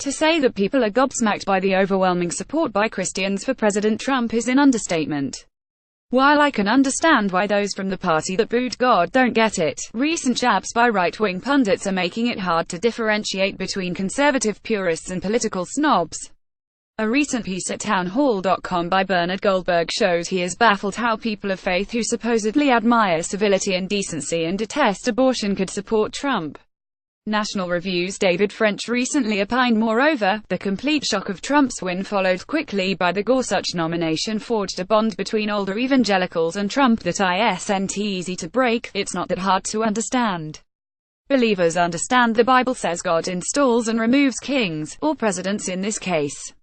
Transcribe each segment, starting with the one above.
To say that people are gobsmacked by the overwhelming support by Christians for President Trump is an understatement. While I can understand why those from the party that booed God don't get it, recent jabs by right-wing pundits are making it hard to differentiate between conservative purists and political snobs. A recent piece at townhall.com by Bernard Goldberg shows he is baffled how people of faith who supposedly admire civility and decency and detest abortion could support Trump. National Review's David French recently opined, moreover, the complete shock of Trump's win followed quickly by the Gorsuch nomination forged a bond between older evangelicals and Trump that isn't easy to break. It's not that hard to understand. Believers understand the Bible says God installs and removes kings, or presidents in this case.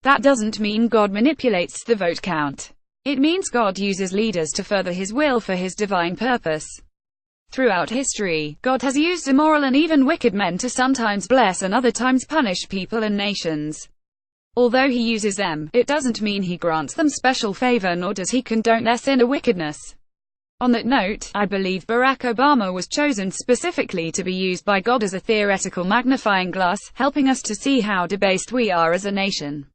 That doesn't mean God manipulates the vote count. It means God uses leaders to further his will for his divine purpose. Throughout history, God has used immoral and even wicked men to sometimes bless and other times punish people and nations. Although he uses them, it doesn't mean he grants them special favor, nor does he condone their sin or wickedness. On that note, I believe Barack Obama was chosen specifically to be used by God as a theoretical magnifying glass, helping us to see how debased we are as a nation.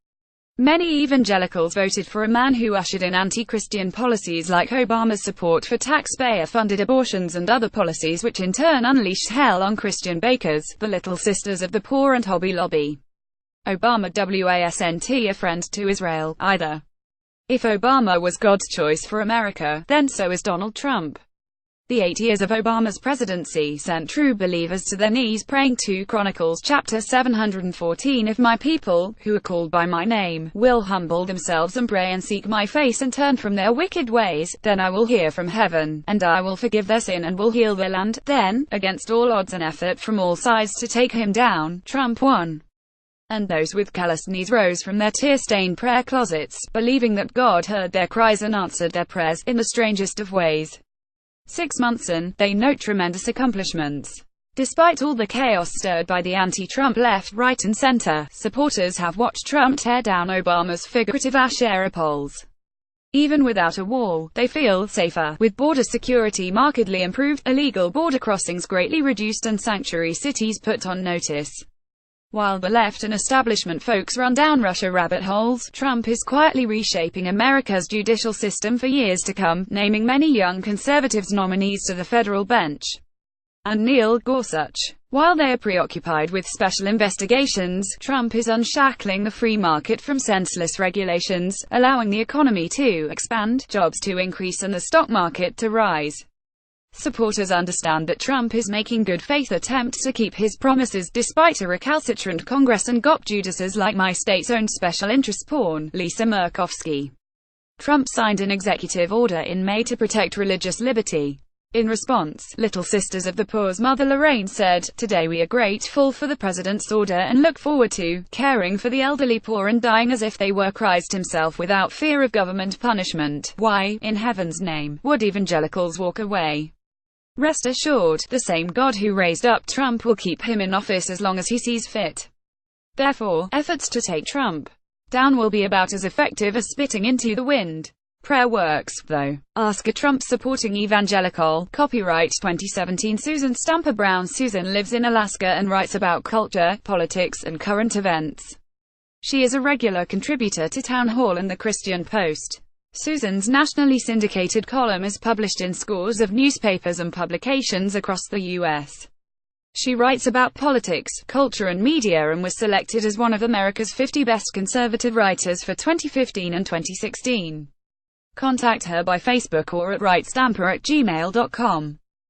Many evangelicals voted for a man who ushered in anti-Christian policies like Obama's support for taxpayer-funded abortions and other policies which in turn unleashed hell on Christian bakers, the Little Sisters of the Poor and Hobby Lobby. Obama wasn't a friend to Israel, either. If Obama was God's choice for America, then so is Donald Trump. The 8 years of Obama's presidency sent true believers to their knees praying. 2 Chronicles chapter 714 If my people, who are called by my name, will humble themselves and pray and seek my face and turn from their wicked ways, then I will hear from heaven, and I will forgive their sin and will heal their land. Then, against all odds and effort from all sides to take him down, Trump won. And those with calloused knees rose from their tear-stained prayer closets, believing that God heard their cries and answered their prayers, in the strangest of ways. 6 months in, they note tremendous accomplishments. Despite all the chaos stirred by the anti-Trump left, right and center, supporters have watched Trump tear down Obama's figurative Asherah poles. Even without a wall, they feel safer, with border security markedly improved, illegal border crossings greatly reduced and sanctuary cities put on notice. While the left and establishment folks run down Russia rabbit holes, Trump is quietly reshaping America's judicial system for years to come, naming many young conservatives nominees to the federal bench. And Neil Gorsuch. While they are preoccupied with special investigations, Trump is unshackling the free market from senseless regulations, allowing the economy to expand, jobs to increase and the stock market to rise. Supporters understand that Trump is making good-faith attempts to keep his promises despite a recalcitrant Congress and GOP Judases like my state's own special interest pawn, Lisa Murkowski. Trump signed an executive order in May to protect religious liberty. In response, Little Sisters of the Poor's mother Lorraine said, "Today we are grateful for the president's order and look forward to caring for the elderly poor and dying as if they were Christ himself without fear of government punishment. Why, in heaven's name, would evangelicals walk away? Rest assured, the same God who raised up Trump will keep him in office as long as he sees fit. Therefore, efforts to take Trump down will be about as effective as spitting into the wind. Prayer works, though. Ask a Trump-supporting evangelical." Copyright 2017 Susan Stamper Brown. Susan lives in Alaska and writes about culture, politics, and current events. She is a regular contributor to Town Hall and the Christian Post. Susan's nationally syndicated column is published in scores of newspapers and publications across the U.S. She writes about politics, culture and media and was selected as one of America's 50 best conservative writers for 2015 and 2016. Contact her by Facebook or at writestamper@gmail.com.